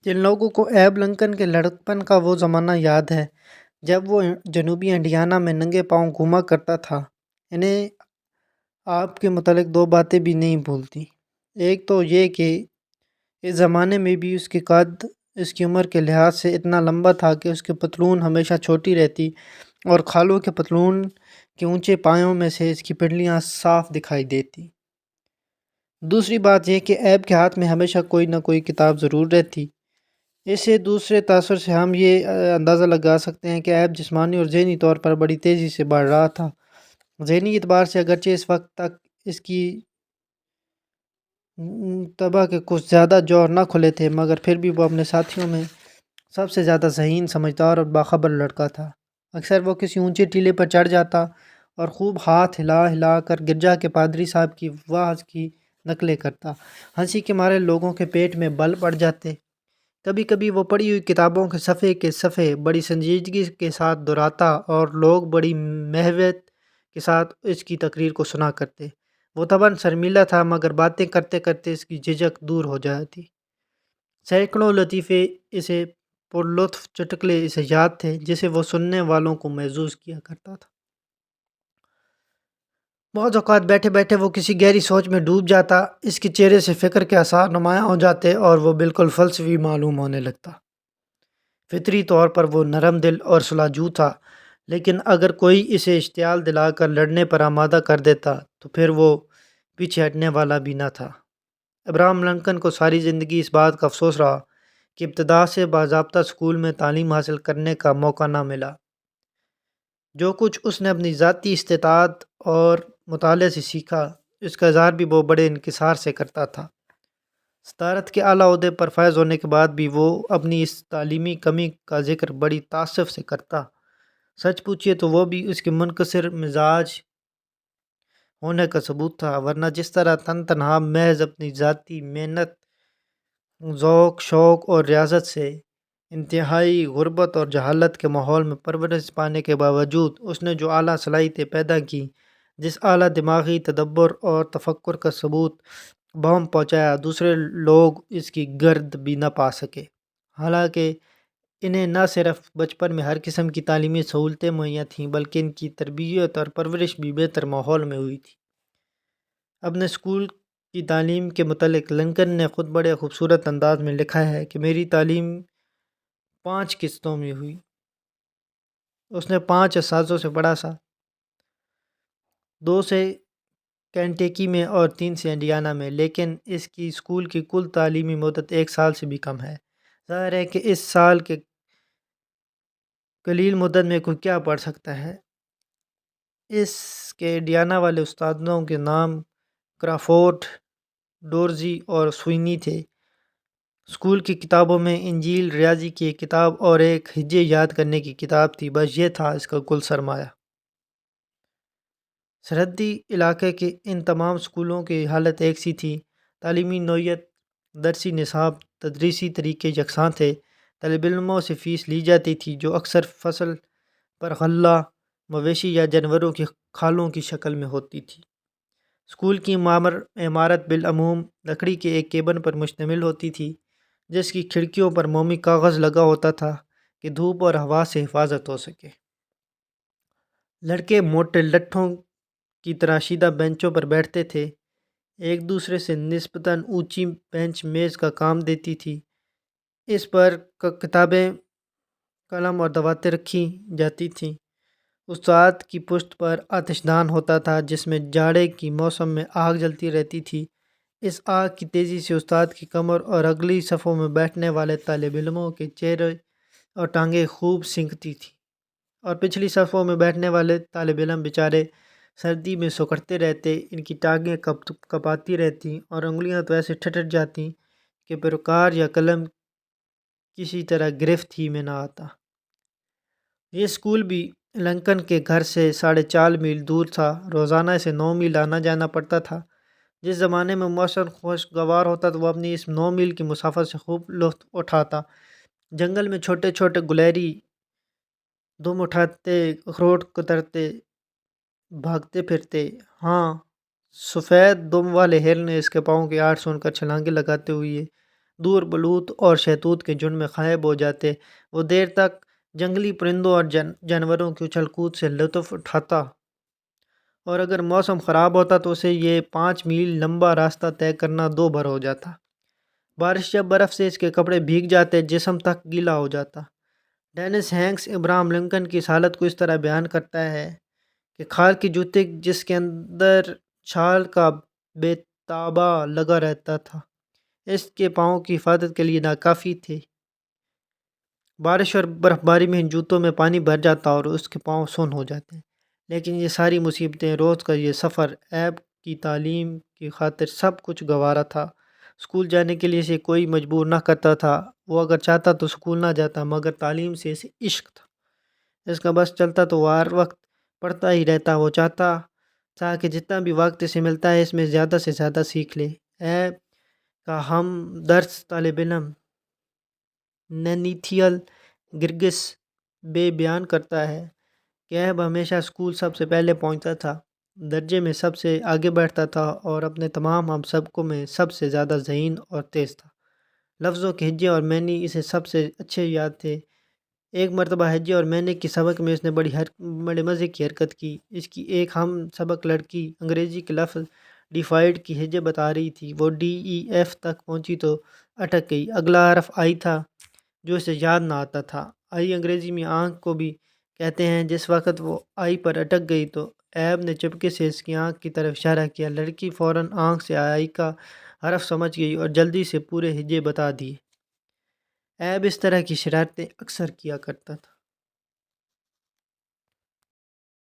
جن لوگوں کو ایب لنکن کے لڑکپن کا وہ زمانہ یاد ہے جب وہ جنوبی انڈیانا میں ننگے پاؤں گھوما کرتا تھا، انہیں آپ کے متعلق دو باتیں بھی نہیں بھولتی۔ ایک تو یہ کہ اس زمانے میں بھی اس کے قد اس کی عمر کے لحاظ سے اتنا لمبا تھا کہ اس کی پتلون ہمیشہ چھوٹی رہتی اور کھالوں کے پتلون کے اونچے پایوں میں سے اس کی پنڈلیاں صاف دکھائی دیتی۔ دوسری بات یہ کہ ایب کے ہاتھ میں ہمیشہ کوئی نہ کوئی کتاب ضرور رہتی۔ اس سے دوسرے تاثر سے ہم یہ اندازہ لگا سکتے ہیں کہ ایب جسمانی اور ذہنی طور پر بڑی تیزی سے بڑھ رہا تھا۔ ذہنی اعتبار سے اگرچہ اس وقت تک اس کی طبع کے کچھ زیادہ جوہر نہ کھلے تھے، مگر پھر بھی وہ اپنے ساتھیوں میں سب سے زیادہ ذہین، سمجھدار اور باخبر لڑکا تھا۔ اکثر وہ کسی اونچے ٹیلے پر چڑھ جاتا اور خوب ہاتھ ہلا ہلا کر گرجا کے پادری صاحب کی وعظ کی نقلیں کرتا۔ ہنسی کے مارے لوگوں کے پیٹ میں بل پڑ جاتے۔ کبھی کبھی وہ پڑھی ہوئی کتابوں کے صفحے کے صفحے بڑی سنجیدگی کے ساتھ دہراتا اور لوگ بڑی محویت کے ساتھ اس کی تقریر کو سنا کرتے۔ وہ طبعاً شرمیلا تھا، مگر باتیں کرتے کرتے اس کی جھجک دور ہو جاتی۔ سینکڑوں لطیفے اسے پرلطف چٹکلے اسے یاد تھے جسے وہ سننے والوں کو محظوظ کیا کرتا تھا۔ بعض اوقات بیٹھے بیٹھے وہ کسی گہری سوچ میں ڈوب جاتا، اس کے چہرے سے فکر کے آثار نمایاں ہو جاتے اور وہ بالکل فلسفی معلوم ہونے لگتا۔ فطری طور پر وہ نرم دل اور صلح جو تھا، لیکن اگر کوئی اسے اشتعال دلا کر لڑنے پر آمادہ کر دیتا تو پھر وہ پیچھے ہٹنے والا بھی نہ تھا۔ ابراہم لنکن کو ساری زندگی اس بات کا افسوس رہا کہ ابتدا سے باضابطہ اسکول میں تعلیم حاصل کرنے کا موقع نہ ملا۔ جو کچھ اس نے اپنی ذاتی استطاعت اور مطالعے سے سیکھا، اس کا اظہار بھی وہ بڑے انکسار سے کرتا تھا۔ صدارت کے اعلیٰ عہدے پر فائز ہونے کے بعد بھی وہ اپنی اس تعلیمی کمی کا ذکر بڑی تاسف سے کرتا۔ سچ پوچھیے تو وہ بھی اس کے منکسر مزاج ہونے کا ثبوت تھا، ورنہ جس طرح تن تنہا محض اپنی ذاتی محنت، ذوق، شوق اور ریاضت سے انتہائی غربت اور جہالت کے ماحول میں پرورش پانے کے باوجود اس نے جو اعلیٰ صلاحیتیں پیدا کی، جس اعلیٰ دماغی تدبر اور تفکر کا ثبوت بہم پہنچایا، دوسرے لوگ اس کی گرد بھی نہ پا سکے۔ حالانکہ انہیں نہ صرف بچپن میں ہر قسم کی تعلیمی سہولتیں مہیا تھیں، بلکہ ان کی تربیت اور پرورش بھی بہتر ماحول میں ہوئی تھی۔ اپنے اسکول کی تعلیم کے متعلق لنکن نے خود بڑے خوبصورت انداز میں لکھا ہے کہ میری تعلیم 5 قسطوں میں ہوئی۔ اس نے 5 اساتذوں سے پڑھا سا، 2 سے کینٹکی میں اور 3 سے انڈیانا میں، لیکن اس کی اسکول کی کل تعلیمی مدت 1 سال سے بھی کم ہے۔ ظاہر ہے کہ اس سال کے قلیل مدت میں کوئی کیا پڑھ سکتا ہے۔ اس کے انڈیانا والے استادوں کے نام کرافورڈ، ڈورزی اور سوئنی تھے۔ اسکول کی کتابوں میں انجیل، ریاضی کی ایک کتاب اور ایک ہجے یاد کرنے کی کتاب تھی، بس یہ تھا اس کا کل سرمایہ۔ سرحدی علاقے کے ان تمام اسکولوں کی حالت ایک سی تھی۔ تعلیمی نوعیت، درسی نصاب، تدریسی طریقے یکساں تھے۔ طالب علموں سے فیس لی جاتی تھی جو اکثر فصل پر غلہ، مویشی یا جانوروں کی کھالوں کی شکل میں ہوتی تھی۔ اسکول کی عمارت بالعموم لکڑی کے ایک کیبن پر مشتمل ہوتی تھی، جس کی کھڑکیوں پر مومی کاغذ لگا ہوتا تھا کہ دھوپ اور ہوا سے حفاظت ہو سکے۔ لڑکے موٹے لٹھوں کی تراشیدہ بینچوں پر بیٹھتے تھے۔ ایک دوسرے سے نسبتاً اونچی بینچ میز کا کام دیتی تھی۔ اس پر کتابیں، قلم اور دواتیں رکھی جاتی تھیں۔ استاد کی پشت پر آتش دان ہوتا تھا جس میں جاڑے کی موسم میں آگ جلتی رہتی تھی۔ اس آگ کی تیزی سے استاد کی کمر اور اگلی صفوں میں بیٹھنے والے طالب علموں کے چہرے اور ٹانگیں خوب سینکتی تھیں، اور پچھلی صفوں میں بیٹھنے والے طالب علم بیچارے سردی میں سکڑتے رہتے، ان کی ٹانگیں کپاتی رہتیں اور انگلیاں تو ایسے ٹھٹر جاتی کہ پیروکار یا قلم کسی طرح گرفت ہی میں نہ آتا۔ یہ اسکول بھی لنکن کے گھر سے 4.5 میل دور تھا۔ روزانہ اسے 9 میل آنا جانا پڑتا تھا۔ جس زمانے میں موسم خوشگوار ہوتا تو وہ اپنی اس 9 میل کی مسافت سے خوب لطف اٹھاتا۔ جنگل میں چھوٹے چھوٹے گلہری دم اٹھاتے، اخروٹ کترتے، بھاگتے پھرتے۔ ہاں، سفید دم والے ہرن اس کے پاؤں کی آڑ سن کر چھلانگیں لگاتے ہوئے دور بلوط اور شہتوت کے جھنڈ میں غائب ہو جاتے۔ وہ دیر تک جنگلی پرندوں اور جانوروں کی اچھل کود سے لطف اٹھاتا، اور اگر موسم خراب ہوتا تو اسے یہ 5 میل لمبا راستہ طے کرنا 2 بھر ہو جاتا۔ بارش یا برف سے اس کے کپڑے بھیگ جاتے، جسم تک گیلا ہو جاتا۔ ڈینس ہینکس ابراہم لنکن کی اس حالت کو اس طرح بیان کرتا ہے کہ کھال کے جوتے جس کے اندر چھال کا بے تابا لگا رہتا تھا، اس کے پاؤں کی حفاظت کے لیے ناکافی تھے۔ بارش اور برف باری میں ان جوتوں میں پانی بھر جاتا اور اس کے پاؤں سن ہو جاتے ہیں۔ لیکن یہ ساری مصیبتیں، روز کا یہ سفر، ایب کی تعلیم کی خاطر سب کچھ گوارا تھا۔ اسکول جانے کے لیے اسے کوئی مجبور نہ کرتا تھا۔ وہ اگر چاہتا تو اسکول نہ جاتا، مگر تعلیم سے اسے عشق تھا۔ اس کا بس چلتا تو وہ ہر وقت پڑھتا ہی رہتا۔ وہ چاہتا تھا کہ جتنا بھی وقت اسے ملتا ہے اس میں زیادہ سے زیادہ سیکھ لے۔ ایب کا ہم درس طالب علم نینیتھیل گرگس بے بیان کرتا ہے کہ ایب ہمیشہ اسکول سب سے پہلے پہنچتا تھا، درجے میں سب سے آگے بیٹھتا تھا اور اپنے تمام ہم سبقوں میں سب سے زیادہ ذہین اور تیز تھا۔ لفظوں کے ہجے اور معنی اسے سب سے اچھے یاد تھے۔ ایک مرتبہ ہجے اور معنی کی سبق میں اس نے بڑے مزے کی حرکت کی۔ اس کی ایک ہم سبق لڑکی انگریزی کے لفظ ڈیفائیڈ کی ہجے بتا رہی تھی۔ وہ ڈی ای ایف تک پہنچی تو اٹک گئی۔ اگلا حرف آئی تھا جو اسے یاد نہ آتا تھا۔ آئی انگریزی میں آنکھ کو بھی کہتے ہیں۔ جس وقت وہ آئی پر اٹک گئی تو ایب نے چپکے سے اس کی آنکھ کی طرف اشارہ کیا۔ لڑکی فوراً آنکھ سے آئی کا حرف سمجھ گئی اور جلدی سے پورے ہجے بتا دیے۔ ایب اس طرح کی شرارتیں اکثر کیا کرتا تھا۔